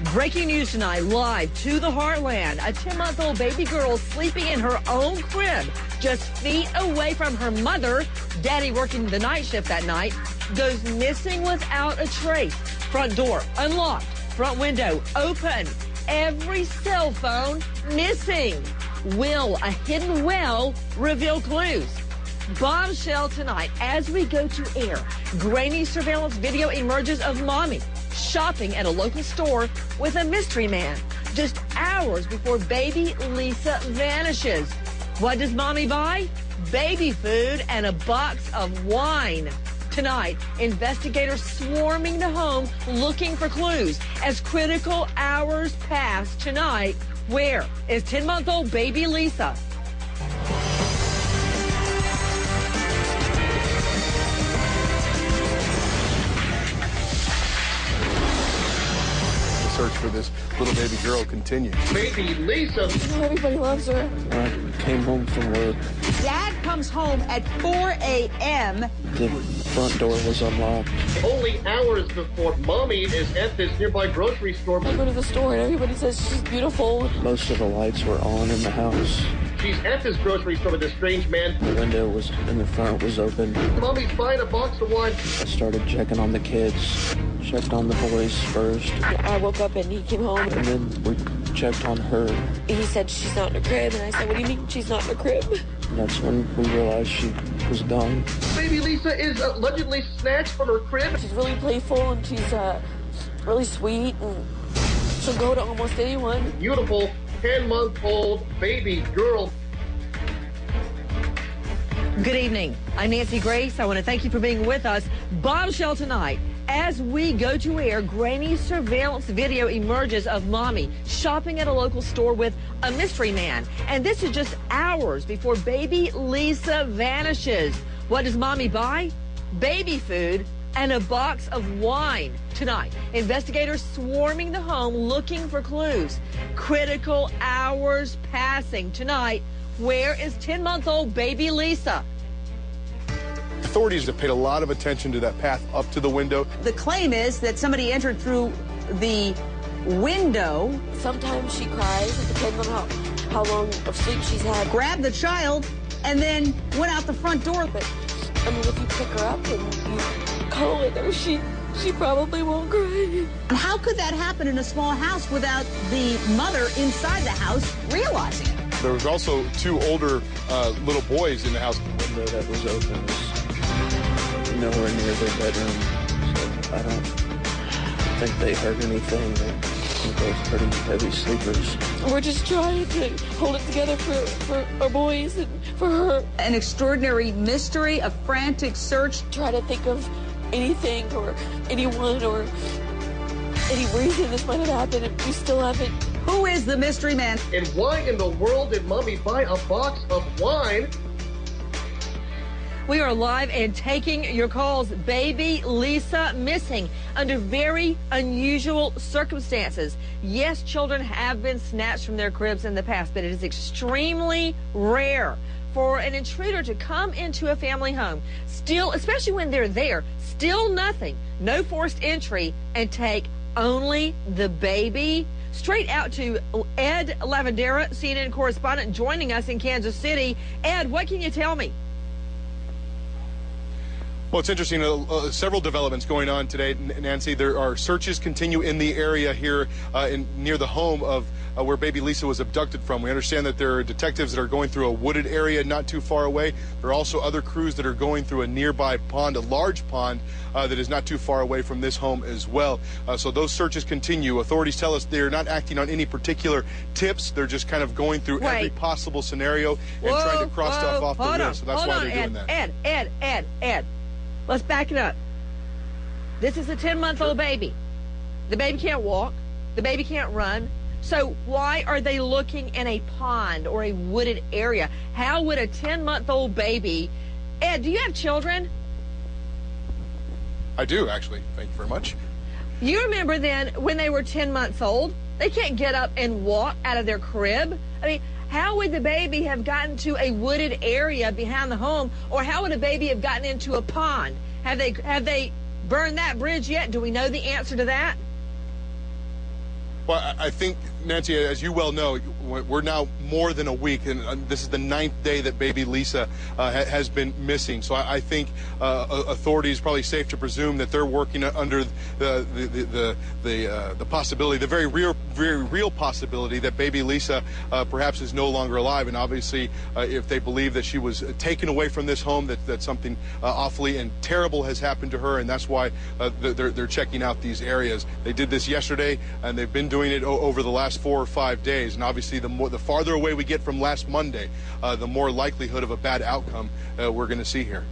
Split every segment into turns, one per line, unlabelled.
Breaking news tonight, live to the heartland. A 10-month-old baby girl sleeping in her own crib, just feet away from her mother. Daddy working the night shift that night goes missing without a trace. Front door unlocked, front window open, every cell phone missing. Will a hidden well reveal clues? Bombshell tonight as we go to air. Grainy surveillance video emerges of mommy shopping at a local store with a mystery man just hours before baby Lisa vanishes. What does mommy buy? Baby food and a box of wine. Tonight, investigators swarming the home looking for clues as critical hours pass tonight. Where is 10-month-old baby Lisa?
Search for this little baby girl continues.
Baby Lisa.
Everybody loves her.
I came home from work.
Dad comes home at 4 a.m.
The front door was unlocked.
Only hours before mommy is at this nearby grocery store.
I go to the store and everybody says she's beautiful.
Most of the lights were on in the house.
She's at this grocery store with a strange man.
The window was in the front was open.
Mommy's buying a box of wine.
I started checking on the kids. Checked on the boys first.
I woke up and he came home.
And then we checked on her.
He said she's not in a crib. And I said, what do you mean she's not in a crib?
And that's when we realized she was gone.
Baby Lisa is allegedly snatched from her crib.
She's really playful and she's really sweet. And she'll go to almost anyone.
Beautiful 10-month-old baby girl.
Good evening. I'm Nancy Grace. I want to thank you for being with us. Bombshell tonight. As we go to air, grainy surveillance video emerges of mommy shopping at a local store with a mystery man. And this is just hours before baby Lisa vanishes. What does mommy buy? Baby food and a box of wine. Tonight, investigators swarming the home looking for clues. Critical hours passing. Tonight, where is 10-month-old baby Lisa?
Authorities have paid a lot of attention to that path up to the window.
The claim is that somebody entered through the window.
Sometimes she cries. It depends on how long of sleep she's had.
Grabbed the child and then went out the front door.
But, I mean, if you pick her up and you cuddle with her, she probably won't cry.
And how could that happen in a small house without the mother inside the house realizing it?
There was also two older little boys in the house.
The window that was open was nowhere near their bedroom, so I don't think they heard anything. They're both pretty heavy sleepers.
We're just trying to hold it together for our boys and for her.
An extraordinary mystery, a frantic search.
Try to think of anything or anyone or any reason this might have happened, and we still haven't.
Who is the mystery man?
And why in the world did mommy buy a box of wine?
We are live and taking your calls. Baby Lisa missing under very unusual circumstances. Yes, children have been snatched from their cribs in the past, but it is extremely rare for an intruder to come into a family home, still, especially when they're there, still nothing, no forced entry, and take only the baby. Straight out to Ed Lavandera, CNN correspondent, joining us in Kansas City. Ed, what can you tell me?
Well, it's interesting. Several developments going on today, Nancy. There are searches continue in the area here near the home of where baby Lisa was abducted from. We understand that there are detectives that are going through a wooded area not too far away. There are also other crews that are going through a nearby pond, a large pond that is not too far away from this home as well. So those searches continue. Authorities tell us they're not acting on any particular tips. They're just kind of going through every possible scenario and trying to cross stuff off the list. So that's why they're doing that.
Ed. Let's back it up. This is a 10-month-old baby. The baby can't walk. The baby can't run. So why are they looking in a pond or a wooded area? How would a 10-month-old baby... Ed, do you have children?
I do, actually. Thank you very much.
You remember then when they were 10 months old? They can't get up and walk out of their crib. I mean, how would the baby have gotten to a wooded area behind the home, or how would a baby have gotten into a pond? Have they burned that bridge yet? Do we know the answer to that?
Well, I think, Nancy, as you well know, we're now more than a week, and this is the 9th day that baby Lisa has been missing. So I think authorities probably safe to presume that they're working under the possibility, the very real possibility that baby Lisa perhaps is no longer alive. And obviously, if they believe that she was taken away from this home, that something awfully and terrible has happened to her, and that's why they're checking out these areas. They did this yesterday, and they've been doing it over the last 4 or 5 days. And obviously, the farther away we get from last Monday, the more likelihood of a bad outcome we're going to see here.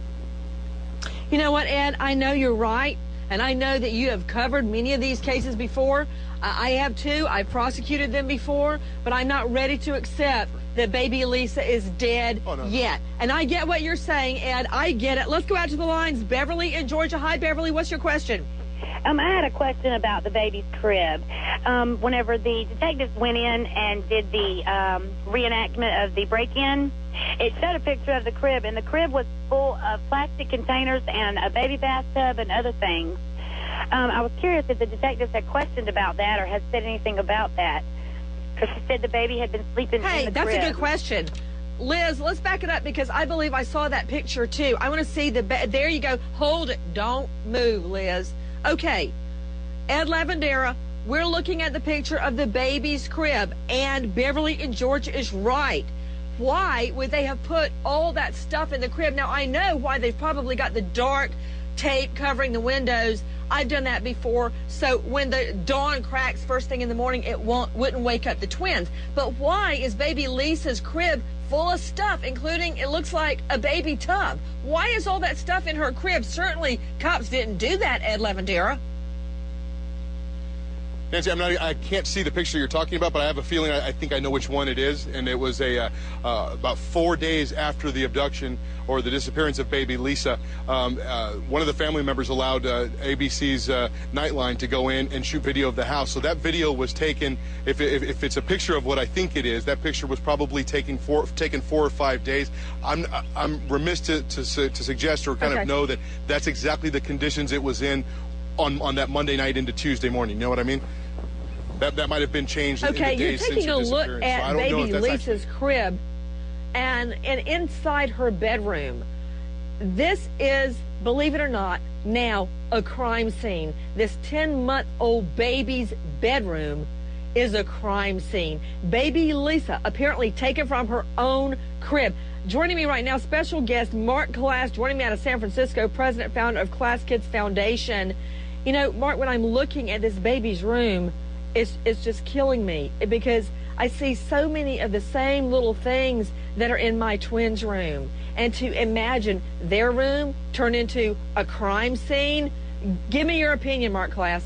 You know what, Ed? I know you're right, and I know that you have covered many of these cases before. I have too. I prosecuted them before, but I'm not ready to accept that baby Lisa is dead yet. And I get what you're saying, Ed. I get it. Let's go out to the lines. Beverly in Georgia. Hi, Beverly. What's your question?
I had a question about the baby's crib. Whenever the detectives went in and did the reenactment of the break-in, it showed a picture of the crib, and the crib was full of plastic containers and a baby bathtub and other things. I was curious if the detectives had questioned about that or had said anything about that, because she said the baby had been sleeping in the crib.
Hey, that's a good question. Liz, let's back it up, because I believe I saw that picture, too. I want to see the bed. There you go. Hold it. Don't move, Liz. Okay, Ed Lavandera, we're looking at the picture of the baby's crib, and Beverly in Georgia is right. Why would they have put all that stuff in the crib? Now, I know why they've probably got the dark tape covering the windows. I've done that before, so when the dawn cracks first thing in the morning, it wouldn't wake up the twins. But why is baby Lisa's crib full of stuff, including, it looks like, a baby tub? Why is all that stuff in her crib? Certainly, cops didn't do that, Ed Lavandera.
Nancy, I can't see the picture you're talking about, but I have a feeling I think I know which one it is. And it was about 4 days after the abduction or the disappearance of baby Lisa. One of the family members allowed ABC's Nightline to go in and shoot video of the house. So that video was taken, if it's a picture of what I think it is, that picture was probably taken 4 or 5 days. I'm remiss to suggest or kind of know that that's exactly the conditions it was in on that Monday night into Tuesday morning. You know what I mean? That might have been changed in the days since her disappearance.
Okay, you're taking a look at baby Lisa's crib, and inside her bedroom. This is, believe it or not, now a crime scene. This 10-month-old baby's bedroom is a crime scene. Baby Lisa apparently taken from her own crib. Joining me right now, special guest Mark Class, joining me out of San Francisco, president, founder of Class Kids Foundation. You know, Mark, when I'm looking at this baby's room, it's just killing me, because I see so many of the same little things that are in my twins' room. And to imagine their room turn into a crime scene, give me your opinion, Mark Class.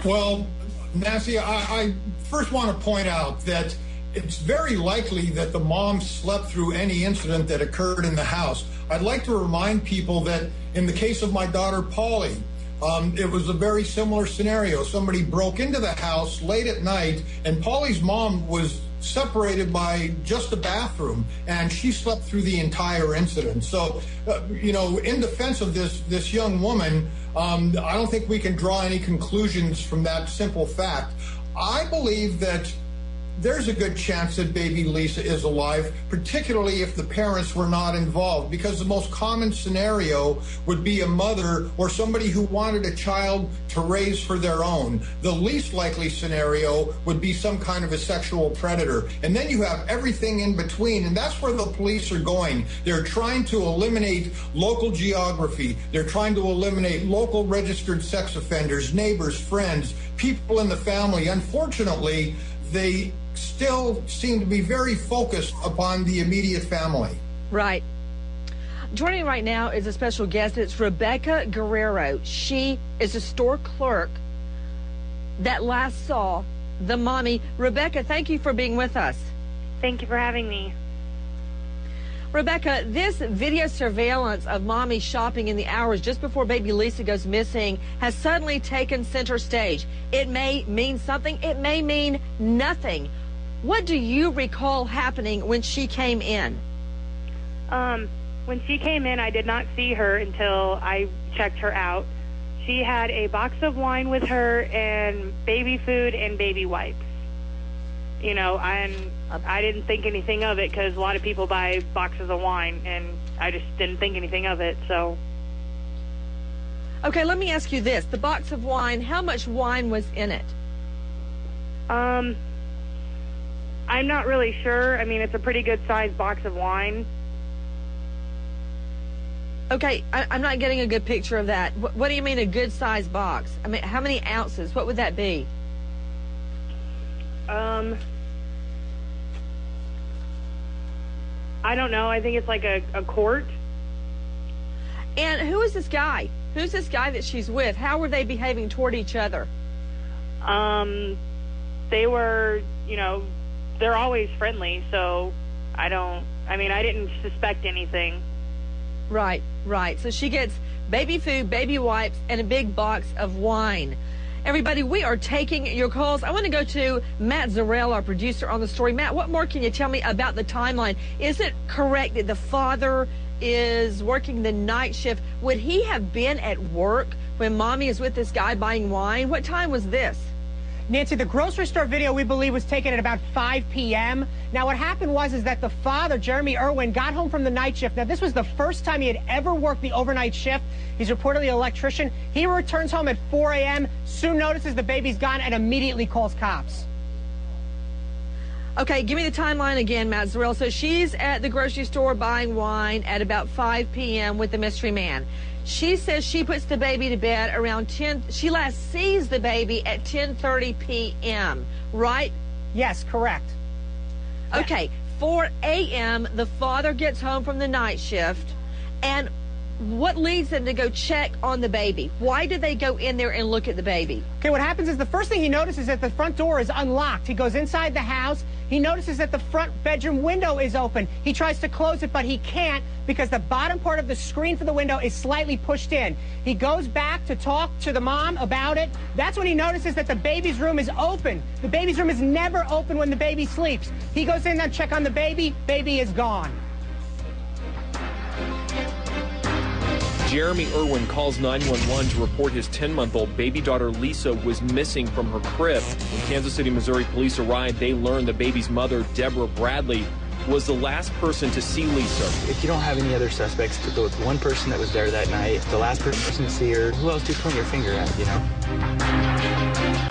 Well, Nancy, I first want to point out that it's very likely that the mom slept through any incident that occurred in the house. I'd like to remind people that in the case of my daughter, Polly, it was a very similar scenario. Somebody broke into the house late at night, and Polly's mom was separated by just a bathroom, and she slept through the entire incident. So, you know, in defense of this young woman, I don't think we can draw any conclusions from that simple fact. I believe that there's a good chance that baby Lisa is alive, particularly if the parents were not involved, because the most common scenario would be a mother or somebody who wanted a child to raise for their own. The least likely scenario would be some kind of a sexual predator. And then you have everything in between, and that's where the police are going. They're trying to eliminate local geography. They're trying to eliminate local registered sex offenders, neighbors, friends, people in the family. Unfortunately, they still seem to be very focused upon the immediate family.
Right. Joining me right now is a special guest. It's Rebecca Guerrero. She is a store clerk that last saw the mommy. Rebecca, thank you for being with us.
Thank you for having me.
Rebecca, this video surveillance of mommy shopping in the hours just before baby Lisa goes missing has suddenly taken center stage. It may mean something. It may mean nothing. What do you recall happening when she came in?
When she came in, I did not see her until I checked her out. She had a box of wine with her and baby food and baby wipes. You know, and I didn't think anything of it because a lot of people buy boxes of wine, and I just didn't think anything of it, so.
Okay, let me ask you this. The box of wine, how much wine was in it?
I'm not really sure. I mean, it's a pretty good-sized box of wine.
Okay, I'm not getting a good picture of that. What do you mean a good-sized box? I mean, how many ounces? What would that be?
I don't know. I think it's like a quart.
And who is this guy? Who's this guy that she's with? How were they behaving toward each other?
They were, you know, they're always friendly, so I didn't suspect anything.
Right, right. So she gets baby food, baby wipes, and a big box of wine. Everybody, we are taking your calls. I want to go to Matt Zarrell, our producer on the story. Matt, what more can you tell me about the timeline? Is it correct that the father is working the night shift? Would he have been at work when Mommy is with this guy buying wine? What time was this?
Nancy, the grocery store video, we believe, was taken at about 5 p.m. Now, what happened was that the father, Jeremy Irwin, got home from the night shift. Now, this was the first time he had ever worked the overnight shift. He's reportedly an electrician. He returns home at 4 a.m., soon notices the baby's gone, and immediately calls cops.
Okay, give me the timeline again, Matt Zarrell. So she's at the grocery store buying wine at about 5 p.m. with the mystery man. She says she puts the baby to bed around 10. She last sees the baby at 10:30 p.m., right?
Yes, correct.
Okay, 4 a.m., the father gets home from the night shift, and what leads them to go check on the baby? Why did they go in there and look at the baby?
Okay, what happens is the first thing he notices is that the front door is unlocked. He goes inside the house. He notices that the front bedroom window is open. He tries to close it, but he can't because the bottom part of the screen for the window is slightly pushed in. He goes back to talk to the mom about it. That's when he notices that the baby's room is open. The baby's room is never open when the baby sleeps. He goes in there to check on the baby. Baby is gone.
Jeremy Irwin calls 911 to report his 10-month-old baby daughter Lisa was missing from her crib. When Kansas City, Missouri police arrived, they learned the baby's mother, Deborah Bradley, was the last person to see Lisa.
If you don't have any other suspects, to go with one person that was there that night, the last person to see her, who else do you point your finger at, you know?